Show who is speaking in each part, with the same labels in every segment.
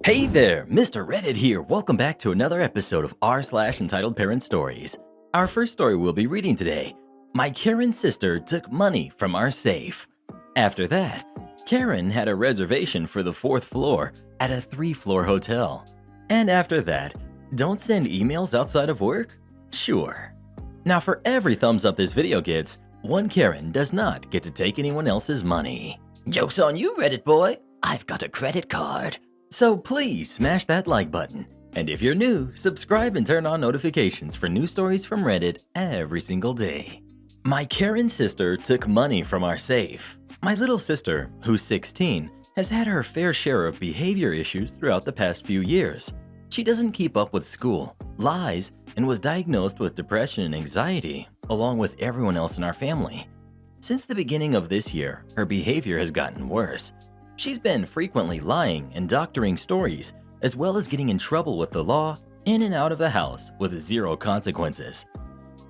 Speaker 1: Hey there, Mr. Reddit here. Welcome back to another episode of r/entitled Parent Stories. Our first story we'll be reading today. My Karen sister took money from our safe. After that, Karen had a reservation for the 4th floor at a 3-floor hotel. And after that, don't send emails outside of work? Sure. Now for every thumbs up this video gets, one Karen does not get to take anyone else's money.
Speaker 2: Joke's on you, Reddit boy. I've got a credit card.
Speaker 1: So please smash that like button. And if you're new, subscribe and turn on notifications for new stories from Reddit every single day. My Karen sister took money from our safe. My little sister, who's 16, has had her fair share of behavior issues throughout the past few years. She doesn't keep up with school, lies, and was diagnosed with depression and anxiety, along with everyone else in our family. Since the beginning of this year, her behavior has gotten worse. She's been frequently lying and doctoring stories, as well as getting in trouble with the law, in and out of the house with zero consequences.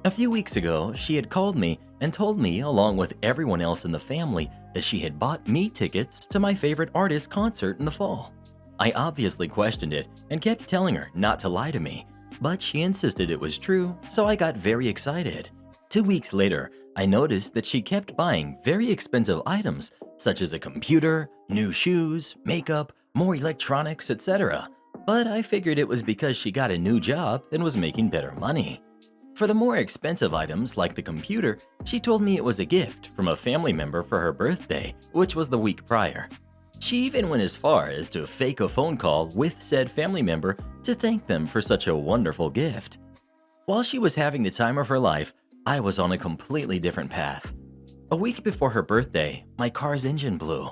Speaker 1: A few weeks ago, she had called me and told me, along with everyone else in the family, that she had bought me tickets to my favorite artist's concert in the fall. I obviously questioned it and kept telling her not to lie to me, but she insisted it was true, so I got very excited. 2 weeks later, I noticed that she kept buying very expensive items such as a computer, new shoes, makeup, more electronics, etc. But I figured it was because she got a new job and was making better money. For the more expensive items like the computer, she told me it was a gift from a family member for her birthday, which was the week prior. She even went as far as to fake a phone call with said family member to thank them for such a wonderful gift. While she was having the time of her life, I was on a completely different path. A week before her birthday, my car's engine blew.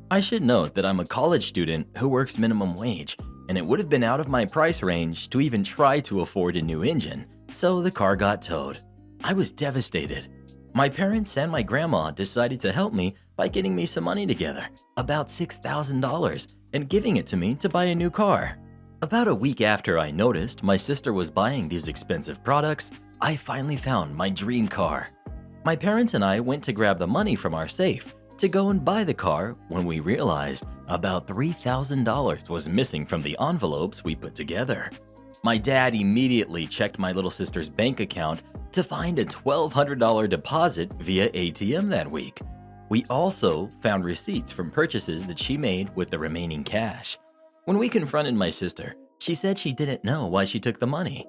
Speaker 1: I should note that I'm a college student who works minimum wage, and it would have been out of my price range to even try to afford a new engine, so the car got towed. I was devastated. My parents and my grandma decided to help me by getting me some money together, about $6,000, and giving it to me to buy a new car. About a week after I noticed my sister was buying these expensive products, I finally found my dream car. My parents and I went to grab the money from our safe to go and buy the car when we realized about $3,000 was missing from the envelopes we put together. My dad immediately checked my little sister's bank account to find a $1,200 deposit via ATM that week. We also found receipts from purchases that she made with the remaining cash. When we confronted my sister, she said she didn't know why she took the money.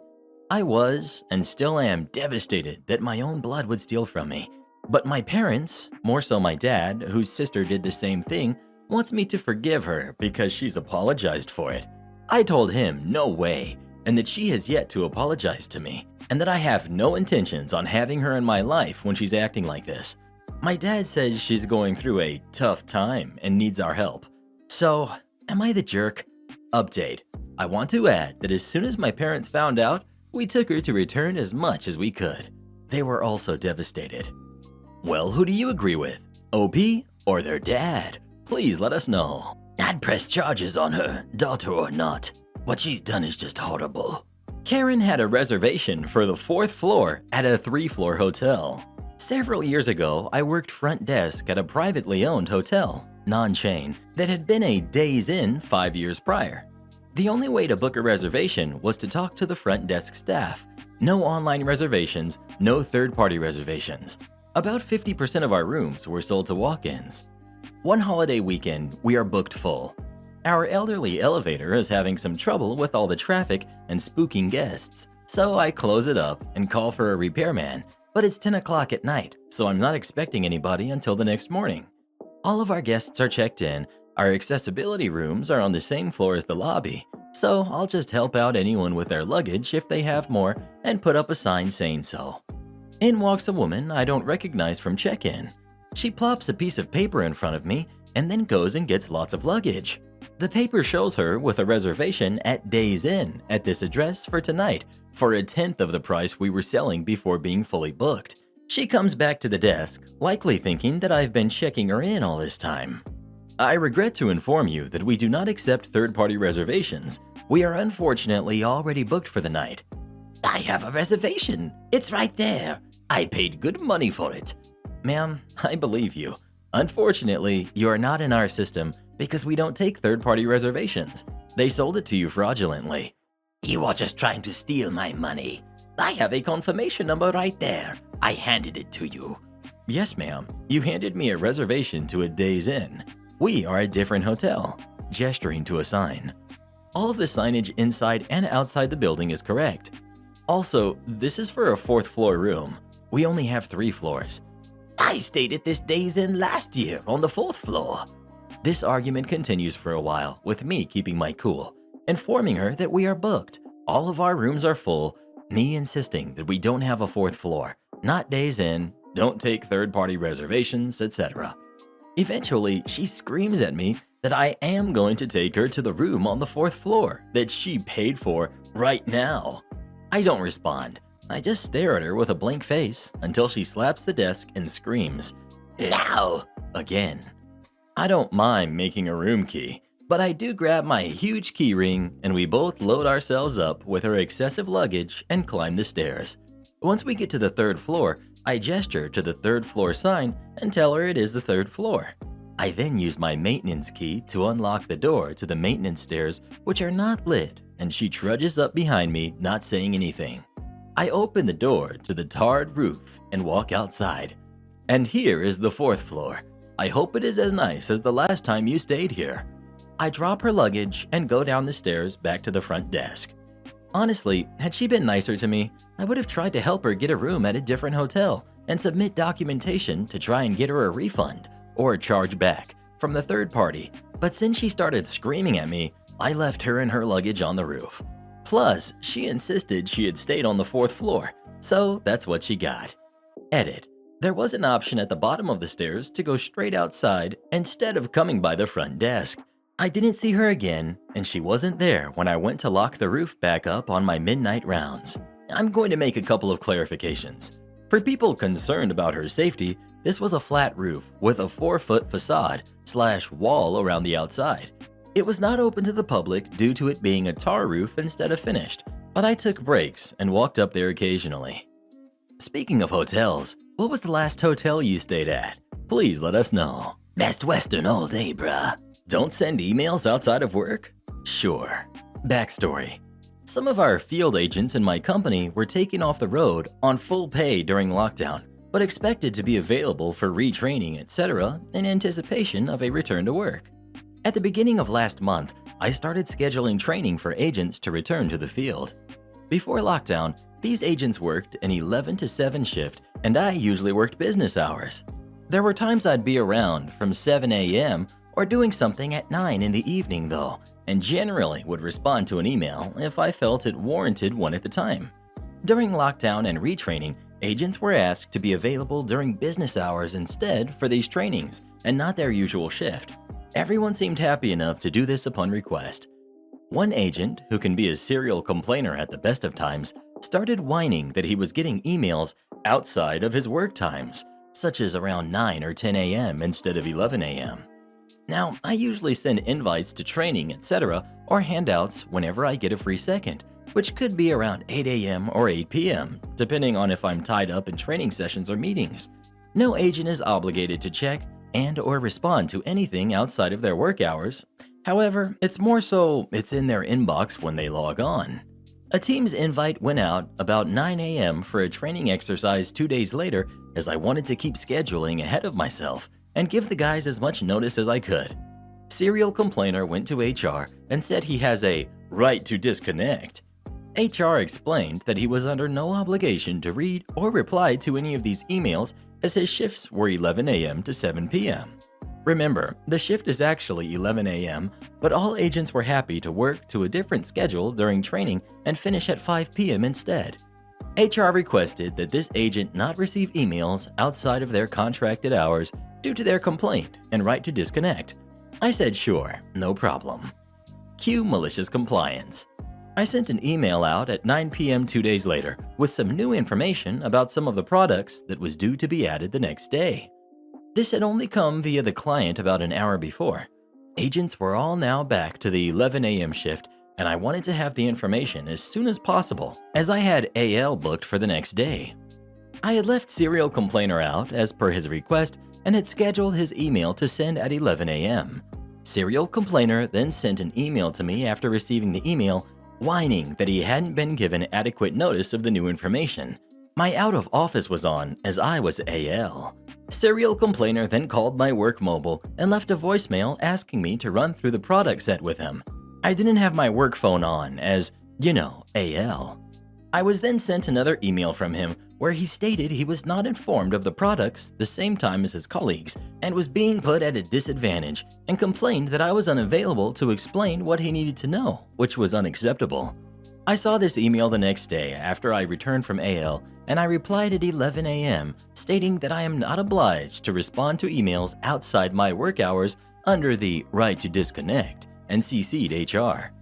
Speaker 1: I was, and still am, devastated that my own blood would steal from me. But my parents, more so my dad, whose sister did the same thing, wants me to forgive her because she's apologized for it. I told him no way, and that she has yet to apologize to me, and that I have no intentions on having her in my life when she's acting like this. My dad says she's going through a tough time and needs our help. So, am I the jerk? Update. I want to add that as soon as my parents found out, we took her to return as much as we could. They were also devastated. Well, who do you agree with? OP or their dad? Please let us know.
Speaker 2: I'd press charges on her, daughter or not. What she's done is just horrible.
Speaker 1: Karen had a reservation for the 4th floor at a 3-floor hotel. Several years ago, I worked front desk at a privately owned hotel, non-chain, that had been a Days Inn 5 years prior. The only way to book a reservation was to talk to the front desk staff. No online reservations, no third-party reservations. About 50% of our rooms were sold to walk-ins. One holiday weekend, we are booked full. Our elderly elevator is having some trouble with all the traffic and spooking guests, so I close it up and call for a repairman, but it's 10 o'clock at night, so I'm not expecting anybody until the next morning. All of our guests are checked in. Our accessibility rooms are on the same floor as the lobby, so I'll just help out anyone with their luggage if they have more and put up a sign saying so. In walks a woman I don't recognize from check-in. She plops a piece of paper in front of me and then goes and gets lots of luggage. The paper shows her with a reservation at Days Inn at this address for tonight for a tenth of the price we were selling before being fully booked. She comes back to the desk, likely thinking that I've been checking her in all this time. I regret to inform you that we do not accept third-party reservations. We are unfortunately already booked for the night.
Speaker 2: I have a reservation. It's right there. I paid good money for it.
Speaker 1: Ma'am, I believe you. Unfortunately, you are not in our system because we don't take third-party reservations. They sold it to you fraudulently.
Speaker 2: You are just trying to steal my money. I have a confirmation number right there. I handed it to you.
Speaker 1: Yes, ma'am. You handed me a reservation to a Days Inn. We are a different hotel, gesturing to a sign. All of the signage inside and outside the building is correct. Also, this is for a 4th floor room. We only have 3 floors.
Speaker 2: I stayed at this Days Inn last year on the 4th floor.
Speaker 1: This argument continues for a while, with me keeping my cool, informing her that we are booked. All of our rooms are full, me insisting that we don't have a 4th floor, not Days Inn, don't take third-party reservations, etc. Eventually, she screams at me that I am going to take her to the room on the 4th floor that she paid for right now. I don't respond. I just stare at her with a blank face until she slaps the desk and screams,
Speaker 2: "Now!"
Speaker 1: again. I don't mind making a room key, but I do grab my huge key ring and we both load ourselves up with our excessive luggage and climb the stairs. Once we get to the 3rd floor, I gesture to the 3rd floor sign and tell her it is the 3rd floor. I then use my maintenance key to unlock the door to the maintenance stairs, which are not lit, and she trudges up behind me, not saying anything. I open the door to the tarred roof and walk outside. And here is the 4th floor. I hope it is as nice as the last time you stayed here. I drop her luggage and go down the stairs back to the front desk. Honestly, had she been nicer to me, I would have tried to help her get a room at a different hotel and submit documentation to try and get her a refund or a charge back from the third party. But since she started screaming at me, I left her and her luggage on the roof. Plus, she insisted she had stayed on the 4th floor, so that's what she got. Edit. There was an option at the bottom of the stairs to go straight outside instead of coming by the front desk. I didn't see her again, and she wasn't there when I went to lock the roof back up on my midnight rounds. I'm going to make a couple of clarifications. For people concerned about her safety, this was a flat roof with a 4-foot facade/wall around the outside. It was not open to the public due to it being a tar roof instead of finished, but I took breaks and walked up there occasionally. Speaking of hotels, what was the last hotel you stayed at? Please let us know.
Speaker 2: Best Western all day, bruh.
Speaker 1: Don't send emails outside of work? Sure. Backstory. Some of our field agents in my company were taken off the road on full pay during lockdown, but expected to be available for retraining, etc. in anticipation of a return to work. At the beginning of last month, I started scheduling training for agents to return to the field. Before lockdown, these agents worked an 11 to 7 shift, and I usually worked business hours. There were times I'd be around from 7 a.m. or doing something at 9 in the evening though, and generally would respond to an email if I felt it warranted one at the time. During lockdown and retraining, agents were asked to be available during business hours instead for these trainings and not their usual shift. Everyone seemed happy enough to do this upon request. One agent, who can be a serial complainer at the best of times, started whining that he was getting emails outside of his work times, such as around 9 or 10 a.m. instead of 11 a.m. Now, I usually send invites to training, etc., or handouts whenever I get a free second, which could be around 8 a.m. or 8 p.m., depending on if I'm tied up in training sessions or meetings. No agent is obligated to check and or respond to anything outside of their work hours. However, it's more so it's in their inbox when they log on. A Teams invite went out about 9 a.m. for a training exercise 2 days later, as I wanted to keep scheduling ahead of myself and give the guys as much notice as I could. Serial complainer went to HR and said he has a right to disconnect. HR explained that he was under no obligation to read or reply to any of these emails as his shifts were 11 a.m. to 7 p.m. Remember, the shift is actually 11 a.m., but all agents were happy to work to a different schedule during training and finish at 5 p.m. instead. HR requested that this agent not receive emails outside of their contracted hours due to their complaint and right to disconnect. I said sure, no problem. Cue malicious compliance. I sent an email out at 9 p.m. 2 days later with some new information about some of the products that was due to be added the next day. This had only come via the client about an hour before. Agents were all now back to the 11 a.m. shift, and I wanted to have the information as soon as possible, as I had AL booked for the next day. I had left Serial Complainer out as per his request and had scheduled his email to send at 11 a.m. Serial complainer then sent an email to me after receiving the email, whining that he hadn't been given adequate notice of the new information. My out of office was on as I was AL. Serial complainer then called my work mobile and left a voicemail asking me to run through the product set with him. I didn't have my work phone on as, AL. I was then sent another email from him where he stated he was not informed of the products the same time as his colleagues and was being put at a disadvantage, and complained that I was unavailable to explain what he needed to know, which was unacceptable. I saw this email the next day after I returned from AL, and I replied at 11 a.m. stating that I am not obliged to respond to emails outside my work hours under the right to disconnect, and CC'd HR.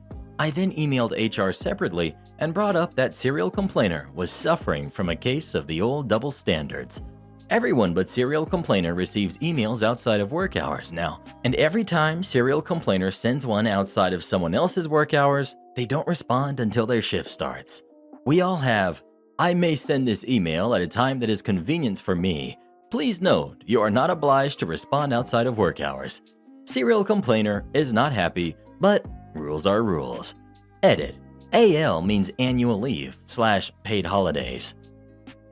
Speaker 1: I then emailed HR separately and brought up that serial complainer was suffering from a case of the old double standards. Everyone but serial complainer receives emails outside of work hours now, and every time serial complainer sends one outside of someone else's work hours, they don't respond until their shift starts. We all have, I may send this email at a time that is convenient for me. Please note, you are not obliged to respond outside of work hours. Serial complainer is not happy, but rules are rules. Edit. AL means annual leave / paid holidays.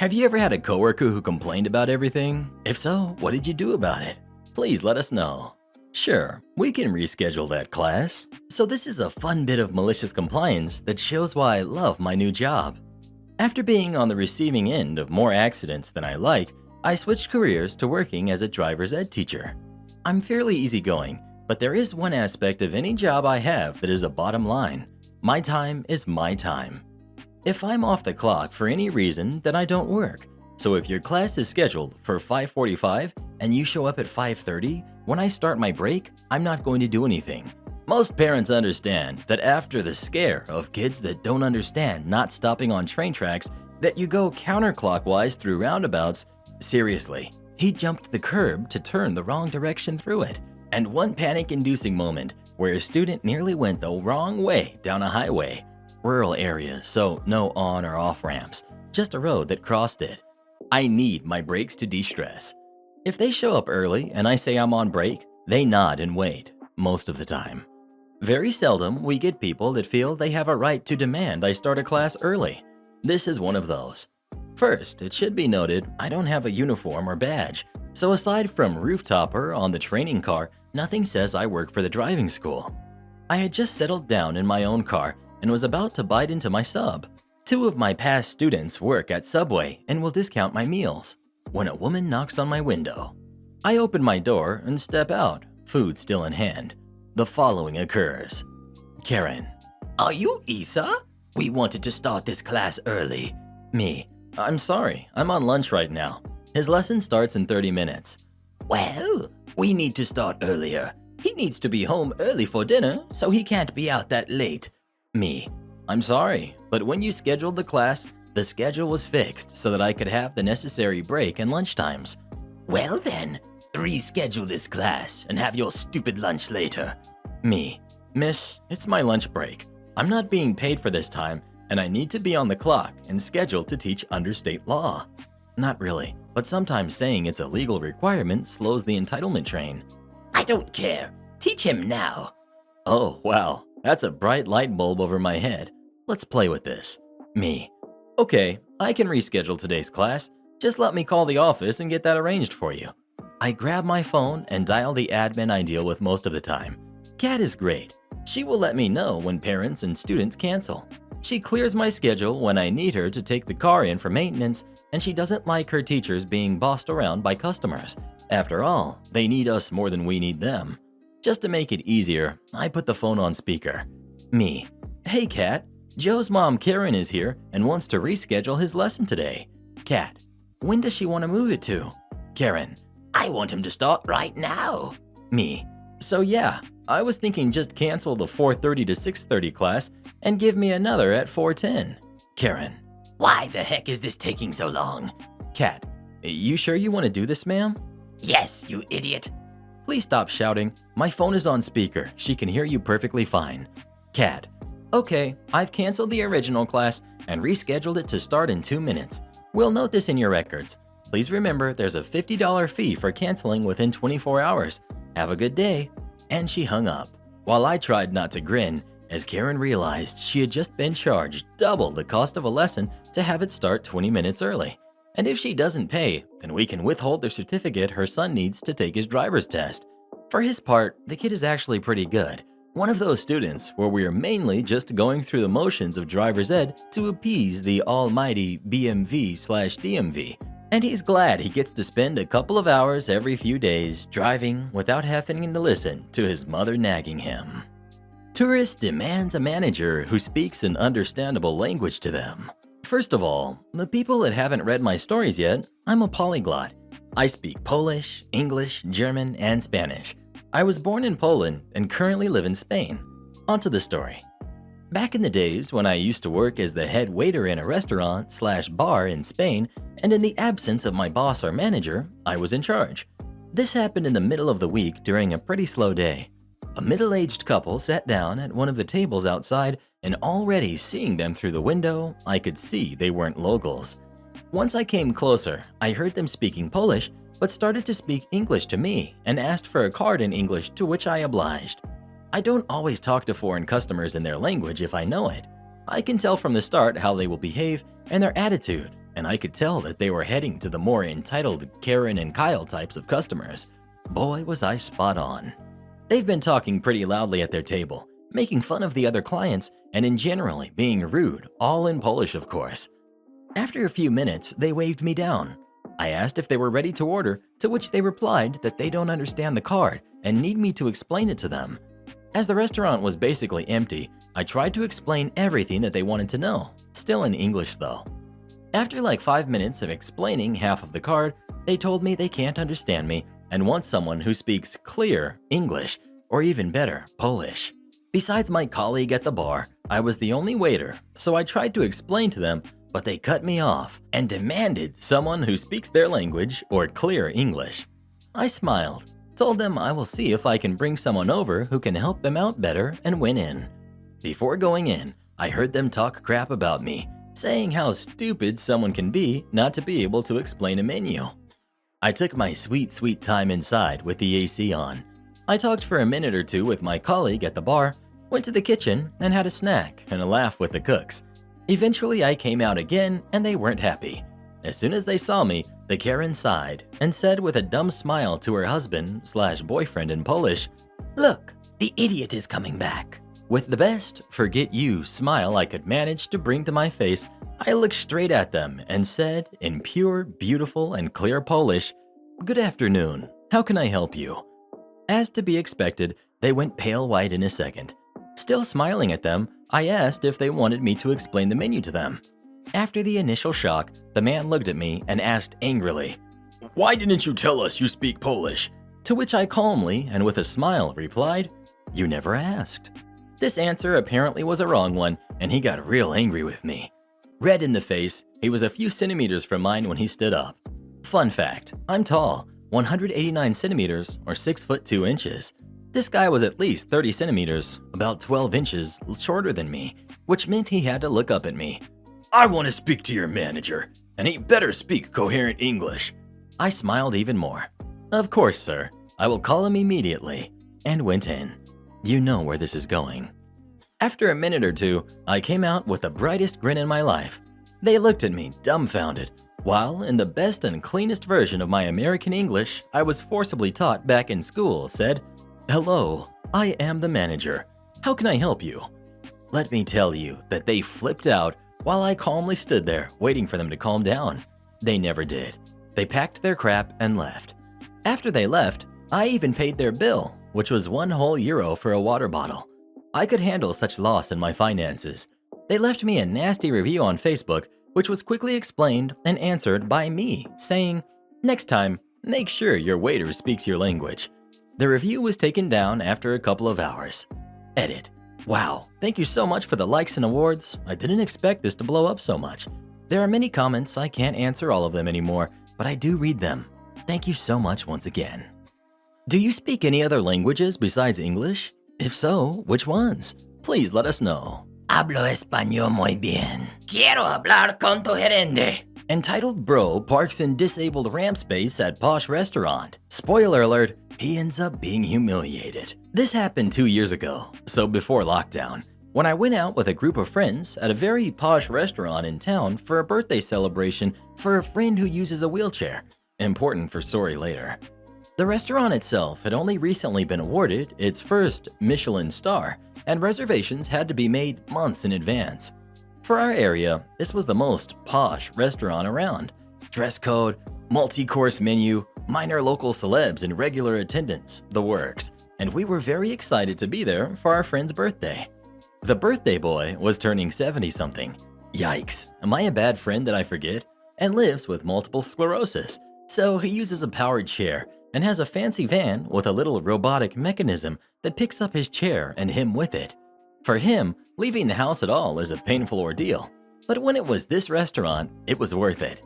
Speaker 1: Have you ever had a coworker who complained about everything? If so, what did you do about it? Please let us know. Sure, we can reschedule that class. So this is a fun bit of malicious compliance that shows why I love my new job. After being on the receiving end of more accidents than I like, I switched careers to working as a driver's ed teacher. I'm fairly easygoing, but there is one aspect of any job I have that is a bottom line. My time is my time. If I'm off the clock for any reason, then I don't work. So if your class is scheduled for 5:45 and you show up at 5:30, when I start my break, I'm not going to do anything. Most parents understand that after the scare of kids that don't understand not stopping on train tracks, that you go counterclockwise through roundabouts. Seriously, he jumped the curb to turn the wrong direction through it. And one panic-inducing moment where a student nearly went the wrong way down a highway. Rural area, so no on or off ramps, just a road that crossed it. I need my breaks to de-stress. If they show up early and I say I'm on break, they nod and wait, most of the time. Very seldom we get people that feel they have a right to demand I start a class early. This is one of those. First, it should be noted I don't have a uniform or badge, so aside from rooftopper on the training car, nothing says I work for the driving school. I had just settled down in my own car and was about to bite into my sub. 2 of my past students work at Subway and will discount my meals, when a woman knocks on my window. I open my door and step out, food still in hand. The following occurs. Karen.
Speaker 2: Are you Isa? We wanted to start this class early.
Speaker 1: Me. I'm sorry, I'm on lunch right now. His lesson starts in 30 minutes.
Speaker 2: Well, we need to start earlier. He needs to be home early for dinner, so he can't be out that late.
Speaker 1: Me. I'm sorry, but when you scheduled the class, the schedule was fixed so that I could have the necessary break and lunch times.
Speaker 2: Well then, reschedule this class and have your stupid lunch later.
Speaker 1: Me. Miss, it's my lunch break. I'm not being paid for this time, and I need to be on the clock and scheduled to teach under state law. Not really, but sometimes saying it's a legal requirement slows the entitlement train.
Speaker 2: I don't care. Teach him now.
Speaker 1: Oh, wow. That's a bright light bulb over my head. Let's play with this. Me. Okay, I can reschedule today's class. Just let me call the office and get that arranged for you. I grab my phone and dial the admin I deal with most of the time. Kat is great. She will let me know when parents and students cancel. She clears my schedule when I need her to take the car in for maintenance, and she doesn't like her teachers being bossed around by customers. After all, they need us more than we need them. Just to make it easier, I put the phone on speaker. Me. Hey Kat, Joe's mom Karen is here and wants to reschedule his lesson today. Kat. When does she want to move it to? Karen.
Speaker 2: I want him to start right now.
Speaker 1: Me. So yeah, I was thinking just cancel the 4:30 to 6:30 class and give me another at 4:10. Karen.
Speaker 2: Why the heck is this taking so long?
Speaker 1: Kat. You sure you want to do this, ma'am?
Speaker 2: Yes, you idiot.
Speaker 1: Please stop shouting. My phone is on speaker. She can hear you perfectly fine. Kat. Okay, I've canceled the original class and rescheduled it to start in 2 minutes. We'll note this in your records. Please remember there's a $50 fee for canceling within 24 hours. Have a good day. and she hung up, while I tried not to grin as Karen realized she had just been charged double the cost of a lesson to have it start 20 minutes early. And if she doesn't pay, then we can withhold the certificate her son needs to take his driver's test. For his part, the kid is actually pretty good. One of those students where we are mainly just going through the motions of driver's ed to appease the almighty BMV/DMV. And he's glad he gets to spend a couple of hours every few days driving without having to listen to his mother nagging him. Tourist demands a manager who speaks an understandable language to them. First of all, the people that haven't read my stories yet, I'm a polyglot. I speak Polish, English, German, and Spanish. I was born in Poland and currently live in Spain. On to the story. Back in the days when I used to work as the head waiter in a restaurant/bar in Spain, and in the absence of my boss or manager, I was in charge. This happened in the middle of the week during a pretty slow day. A middle-aged couple sat down at one of the tables outside, and already seeing them through the window, I could see they weren't locals. Once I came closer, I heard them speaking Polish, but started to speak English to me and asked for a card in English, to which I obliged. I don't always talk to foreign customers in their language if I know it. I can tell from the start how they will behave and their attitude, and I could tell that they were heading to the more entitled Karen and Kyle types of customers. Boy, was I spot on. They've been talking pretty loudly at their table, making fun of the other clients, and in generally being rude, all in Polish of course. After a few minutes, they waved me down. I asked if they were ready to order, to which they replied that they don't understand the card and need me to explain it to them. As the restaurant was basically empty, I tried to explain everything that they wanted to know, still in English though. After like 5 minutes of explaining half of the card, they told me they can't understand me and want someone who speaks clear English, or even better, Polish. Besides my colleague at the bar, I was the only waiter, so I tried to explain to them, but they cut me off and demanded someone who speaks their language or clear English. I smiled, told them I will see if I can bring someone over who can help them out better, and went in. Before going in, I heard them talk crap about me, saying how stupid someone can be not to be able to explain a menu. I took my sweet time inside with the AC on. I talked for a minute or two with my colleague at the bar, went to the kitchen and had a snack and a laugh with the cooks. Eventually I came out again and they weren't happy. As soon as they saw me, the Karen sighed and said with a dumb smile to her husband/boyfriend in Polish, "Look, the idiot is coming back." With the best forget you smile I could manage to bring to my face, I looked straight at them and said in pure, beautiful, and clear Polish, "Good afternoon, how can I help you?" As to be expected, they went pale white in a second. Still smiling at them, I asked if they wanted me to explain the menu to them. After the initial shock, the man looked at me and asked angrily, "Why didn't you tell us you speak Polish?" To which I calmly and with a smile replied, "You never asked." This answer apparently was a wrong one, and he got real angry with me. Red in the face, he was a few centimeters from mine when he stood up. Fun fact, I'm tall, 189 centimeters or 6 foot 2 inches. This guy was at least 30 centimeters, about 12 inches shorter than me, which meant he had to look up at me. "I want to speak to your manager, and he better speak coherent English." I smiled even more. "Of course, sir. I will call him immediately," and went in. You know where this is going. After a minute or two, I came out with the brightest grin in my life. They looked at me dumbfounded, while in the best and cleanest version of my American English I was forcibly taught back in school said, "Hello, I am the manager. How can I help you?" Let me tell you that they flipped out while I calmly stood there waiting for them to calm down. They never did. They packed their crap and left. After they left, I even paid their bill, which was €1 whole for a water bottle. I could handle such loss in my finances. They left me a nasty review on Facebook, which was quickly explained and answered by me, saying, "Next time, make sure your waiter speaks your language." The review was taken down after a couple of hours. Edit. Wow, thank you so much for the likes and awards. I didn't expect this to blow up so much. There are many comments, I can't answer all of them anymore, but I do read them. Thank you so much once again. Do you speak any other languages besides English? If so, which ones? Please let us know.
Speaker 2: Hablo español muy bien. Quiero hablar con tu gerente.
Speaker 1: Entitled bro parks in disabled ramp space at posh restaurant. Spoiler alert, he ends up being humiliated. This happened 2 years ago, so before lockdown, when I went out with a group of friends at a very posh restaurant in town for a birthday celebration for a friend who uses a wheelchair. Important for story later. The restaurant itself had only recently been awarded its first Michelin star, and reservations had to be made months in advance. For our area, this was the most posh restaurant around. Dress code, multi-course menu, minor local celebs in regular attendance, the works, and we were very excited to be there for our friend's birthday. The birthday boy was turning 70-something. Yikes, am I a bad friend that I forget? And lives with multiple sclerosis, so he uses a powered chair and has a fancy van with a little robotic mechanism that picks up his chair and him with it. For him, leaving the house at all is a painful ordeal, but when it was this restaurant, it was worth it.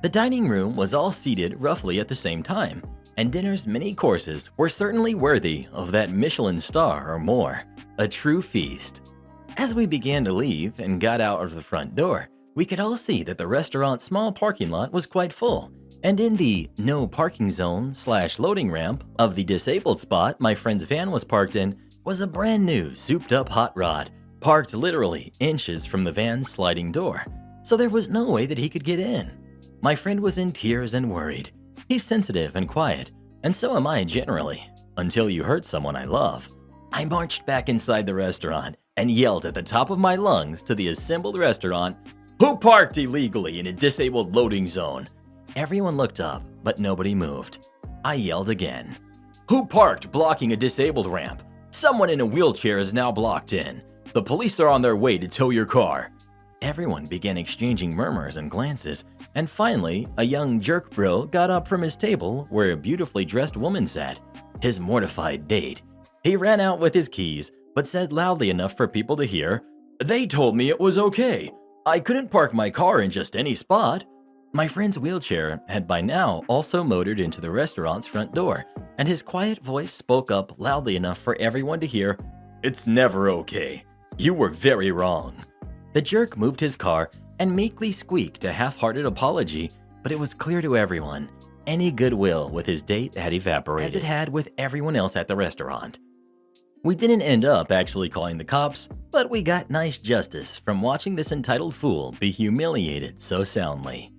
Speaker 1: The dining room was all seated roughly at the same time, and dinner's many courses were certainly worthy of that Michelin star or more, a true feast. As we began to leave and got out of the front door, we could all see that the restaurant's small parking lot was quite full, and in the no parking zone/loading ramp of the disabled spot my friend's van was parked in was a brand new souped-up hot rod, parked literally inches from the van's sliding door, so there was no way that he could get in. My friend was in tears and worried. He's sensitive and quiet, and so am I generally, until you hurt someone I love. I marched back inside the restaurant and yelled at the top of my lungs to the assembled restaurant, "Who parked illegally in a disabled loading zone?" Everyone looked up, but nobody moved. I yelled again, "Who parked blocking a disabled ramp? Someone in a wheelchair is now blocked in. The police are on their way to tow your car." Everyone began exchanging murmurs and glances, and finally, a young jerk bro got up from his table where a beautifully dressed woman sat, his mortified date. He ran out with his keys, but said loudly enough for people to hear, "They told me it was okay. I couldn't park my car in just any spot." My friend's wheelchair had by now also motored into the restaurant's front door, and his quiet voice spoke up loudly enough for everyone to hear, "It's never okay. You were very wrong." The jerk moved his car and meekly squeaked a half-hearted apology, but it was clear to everyone, any goodwill with his date had evaporated, as it had with everyone else at the restaurant. We didn't end up actually calling the cops, but we got nice justice from watching this entitled fool be humiliated so soundly.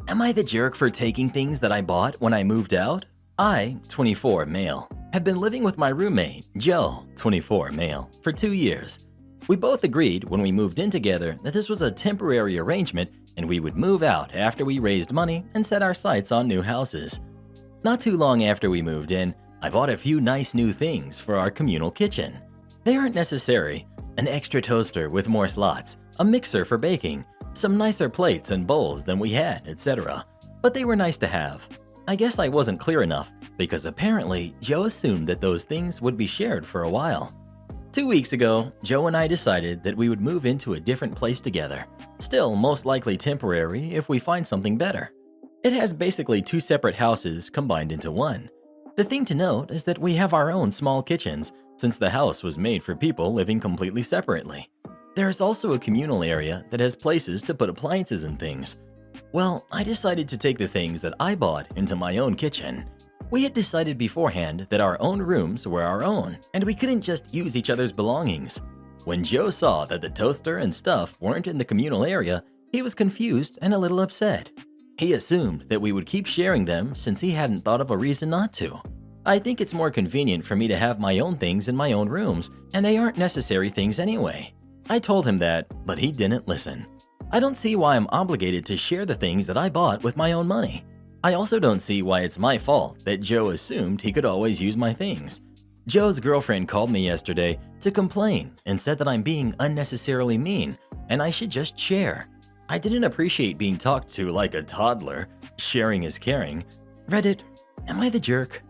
Speaker 1: Am I the jerk for taking things that I bought when I moved out? I, 24 male, have been living with my roommate, Joe, 24 male, for 2 years. We both agreed when we moved in together that this was a temporary arrangement and we would move out after we raised money and set our sights on new houses. Not too long after we moved in, I bought a few nice new things for our communal kitchen. They aren't necessary: an extra toaster with more slots, a mixer for baking, some nicer plates and bowls than we had, etc. But they were nice to have. I guess I wasn't clear enough, because apparently Joe assumed that those things would be shared for a while. 2 weeks ago, Joe and I decided that we would move into a different place together. Still most likely temporary if we find something better. It has basically 2 separate houses combined into one. The thing to note is that we have our own small kitchens, since the house was made for people living completely separately. There is also a communal area that has places to put appliances and things. Well, I decided to take the things that I bought into my own kitchen. We had decided beforehand that our own rooms were our own, and we couldn't just use each other's belongings. When Joe saw that the toaster and stuff weren't in the communal area, he was confused and a little upset. He assumed that we would keep sharing them since he hadn't thought of a reason not to. I think it's more convenient for me to have my own things in my own rooms, and they aren't necessary things anyway. I told him that, but he didn't listen. I don't see why I'm obligated to share the things that I bought with my own money. I also don't see why it's my fault that Joe assumed he could always use my things. Joe's girlfriend called me yesterday to complain and said that I'm being unnecessarily mean and I should just share. I didn't appreciate being talked to like a toddler. Sharing is caring. Reddit, am I the jerk?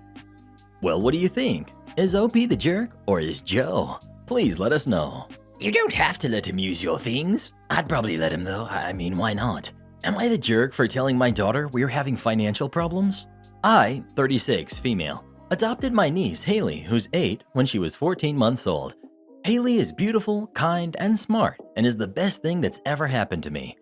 Speaker 1: Well, what do you think? Is OP the jerk or is Joe? Please let us know. You don't have to let him use your things. I'd probably let him though. I mean, why not? Am I the jerk for telling my daughter we're having financial problems? I, 36, female, adopted my niece Haley, who's 8, when she was 14 months old. Haley is beautiful, kind, and smart, and is the best thing that's ever happened to me.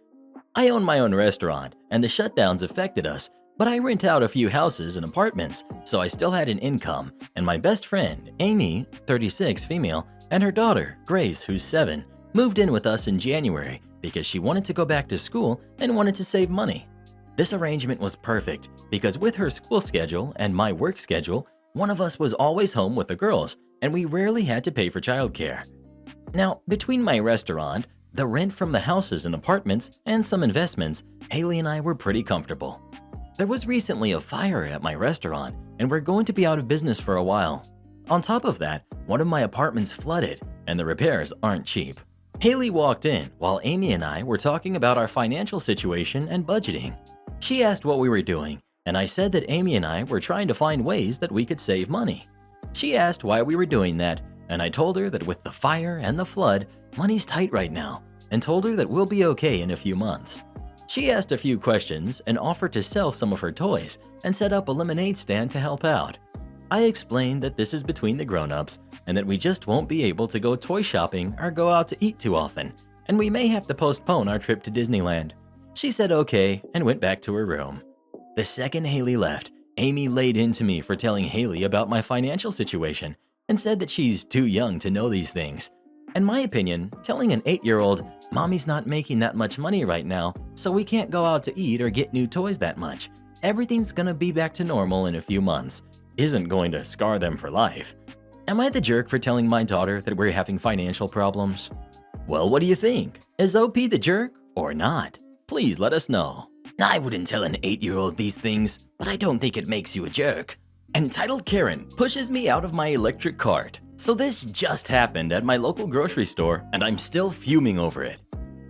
Speaker 1: I own my own restaurant, and the shutdowns affected us, but I rent out a few houses and apartments, so I still had an income, and my best friend, Amy, 36, female, and her daughter, Grace, who's 7, moved in with us in January because she wanted to go back to school and wanted to save money. This arrangement was perfect because with her school schedule and my work schedule, one of us was always home with the girls, and we rarely had to pay for childcare. Now, between my restaurant, the rent from the houses and apartments, and some investments, Haley and I were pretty comfortable. There was recently a fire at my restaurant, and we're going to be out of business for a while. On top of that, one of my apartments flooded, and the repairs aren't cheap. Haley walked in while Amy and I were talking about our financial situation and budgeting. She asked what we were doing, and I said that Amy and I were trying to find ways that we could save money. She asked why we were doing that, and I told her that with the fire and the flood, money's tight right now, and told her that we'll be okay in a few months. She asked a few questions and offered to sell some of her toys and set up a lemonade stand to help out. I explained that this is between the grown-ups and that we just won't be able to go toy shopping or go out to eat too often, and we may have to postpone our trip to Disneyland. She said okay and went back to her room. The second Haley left, Amy laid into me for telling Haley about my financial situation and said that she's too young to know these things. In my opinion, telling an 8-year-old, "Mommy's not making that much money right now, so we can't go out to eat or get new toys that much. Everything's gonna be back to normal in a few months," isn't going to scar them for life. Am I the jerk for telling my daughter that we're having financial problems? Well, what do you think? Is OP the jerk or not? Please let us know.
Speaker 2: I wouldn't tell an 8-year-old these things, but I don't think it makes you a jerk.
Speaker 1: Entitled Karen pushes me out of my electric cart. So this just happened at my local grocery store, and I'm still fuming over it.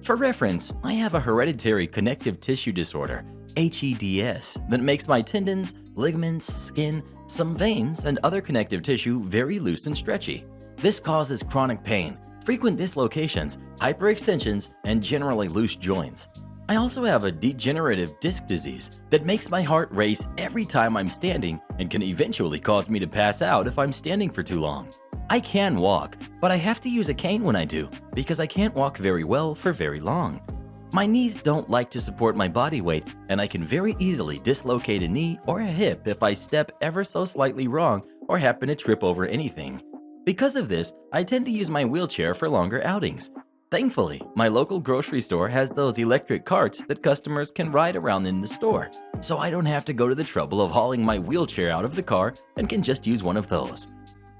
Speaker 1: For reference, I have a hereditary connective tissue disorder, HEDS, that makes my tendons, ligaments, skin, some veins, and other connective tissue very loose and stretchy. This causes chronic pain, frequent dislocations, hyperextensions, and generally loose joints. I also have a degenerative disc disease that makes my heart race every time I'm standing and can eventually cause me to pass out if I'm standing for too long. I can walk, but I have to use a cane when I do because I can't walk very well for very long. My knees don't like to support my body weight, and I can very easily dislocate a knee or a hip if I step ever so slightly wrong or happen to trip over anything. Because of this, I tend to use my wheelchair for longer outings. Thankfully, my local grocery store has those electric carts that customers can ride around in the store, so I don't have to go to the trouble of hauling my wheelchair out of the car and can just use one of those.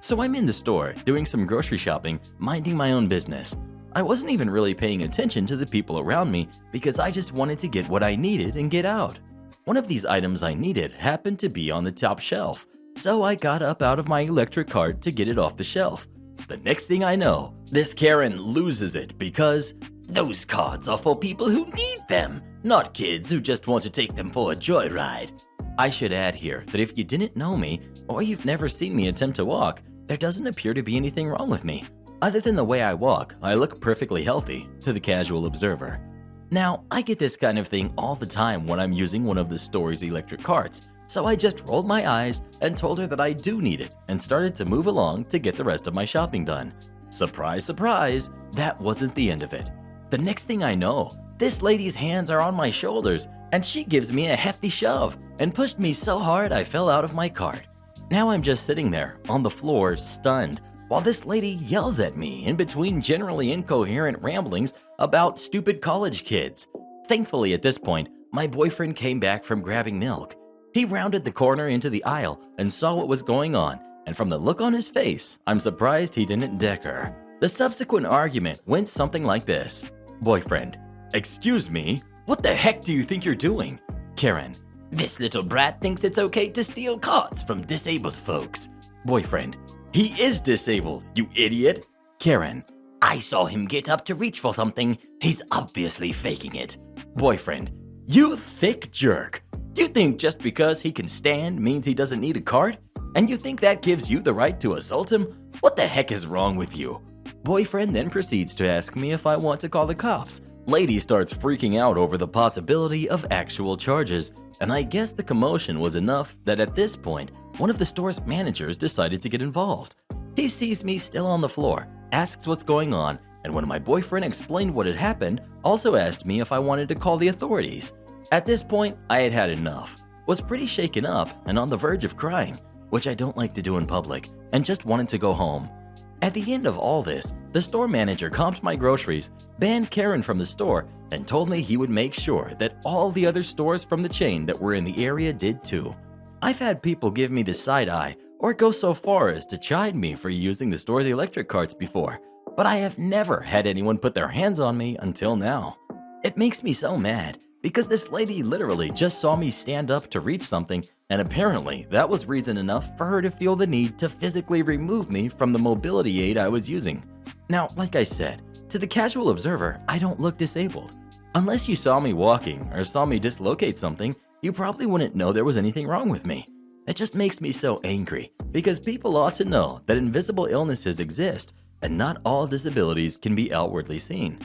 Speaker 1: So I'm in the store, doing some grocery shopping, minding my own business. I wasn't even really paying attention to the people around me because I just wanted to get what I needed and get out. One of these items I needed happened to be on the top shelf, so I got up out of my electric cart to get it off the shelf. The next thing I know, this Karen loses it because
Speaker 2: Those cards are for people who need them, not kids who just want to take them for a joyride.
Speaker 1: I should add here that if you didn't know me or you've never seen me attempt to walk, there doesn't appear to be anything wrong with me. Other than the way I walk, I look perfectly healthy to the casual observer. Now, I get this kind of thing all the time when I'm using one of the store's electric carts, so I just rolled my eyes and told her that I do need it and started to move along to get the rest of my shopping done. Surprise, surprise, that wasn't the end of it. The next thing I know, this lady's hands are on my shoulders and she gives me a hefty shove and pushed me so hard I fell out of my cart. Now I'm just sitting there on the floor stunned while this lady yells at me in between generally incoherent ramblings about stupid college kids. Thankfully at this point, my boyfriend came back from grabbing milk. He rounded the corner into the aisle and saw what was going on, and from the look on his face, I'm surprised he didn't deck her. The subsequent argument went something like this. Boyfriend: "Excuse me, what the heck do you think you're doing?" Karen:
Speaker 2: This little brat thinks it's okay to steal carts from disabled folks.
Speaker 1: Boyfriend: "He is disabled, you idiot." Karen:
Speaker 2: I saw him get up to reach for something. He's obviously faking it.
Speaker 1: Boyfriend: "You thick jerk. You think just because he can stand means he doesn't need a cart? And you think that gives you the right to assault him? What the heck is wrong with you?" Boyfriend then proceeds to ask me if I want to call the cops. Lady starts freaking out over the possibility of actual charges, and I guess the commotion was enough that at this point, one of the store's managers decided to get involved. He sees me still on the floor, asks what's going on, and when my boyfriend explained what had happened, also asked me if I wanted to call the authorities. At this point, I had had enough, was pretty shaken up and on the verge of crying, which I don't like to do in public, and just wanted to go home. At the end of all this, the store manager comped my groceries, banned Karen from the store, and told me he would make sure that all the other stores from the chain that were in the area did too. I've had people give me the side eye or go so far as to chide me for using the store's electric carts before, but I have never had anyone put their hands on me until now. It makes me so mad because this lady literally just saw me stand up to reach something, and apparently that was reason enough for her to feel the need to physically remove me from the mobility aid I was using. Now, like I said, to the casual observer, I don't look disabled. Unless you saw me walking or saw me dislocate something, you probably wouldn't know there was anything wrong with me. It just makes me so angry because people ought to know that invisible illnesses exist and not all disabilities can be outwardly seen.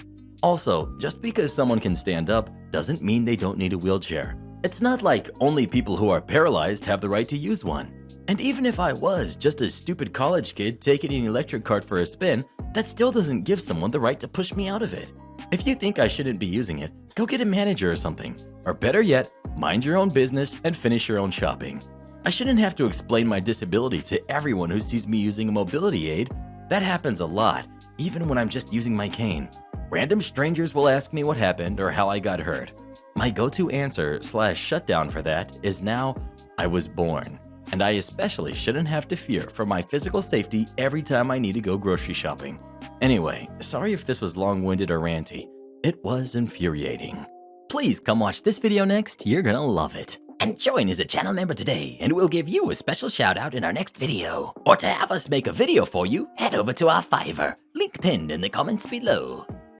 Speaker 1: Also, just because someone can stand up doesn't mean they don't need a wheelchair. It's not like only people who are paralyzed have the right to use one. And even if I was just a stupid college kid taking an electric cart for a spin, that still doesn't give someone the right to push me out of it. If you think I shouldn't be using it, go get a manager or something. Or better yet, mind your own business and finish your own shopping. I shouldn't have to explain my disability to everyone who sees me using a mobility aid. That happens a lot, even when I'm just using my cane. Random strangers will ask me what happened or how I got hurt. My go-to answer / shutdown for that is now, I was born, and I especially shouldn't have to fear for my physical safety every time I need to go grocery shopping. Anyway, sorry if this was long-winded or ranty. It was infuriating. Please come watch this video next, you're gonna love it.
Speaker 2: And join as a channel member today, and we'll give you a special shout out in our next video. Or to have us make a video for you, head over to our Fiverr, link pinned in the comments below.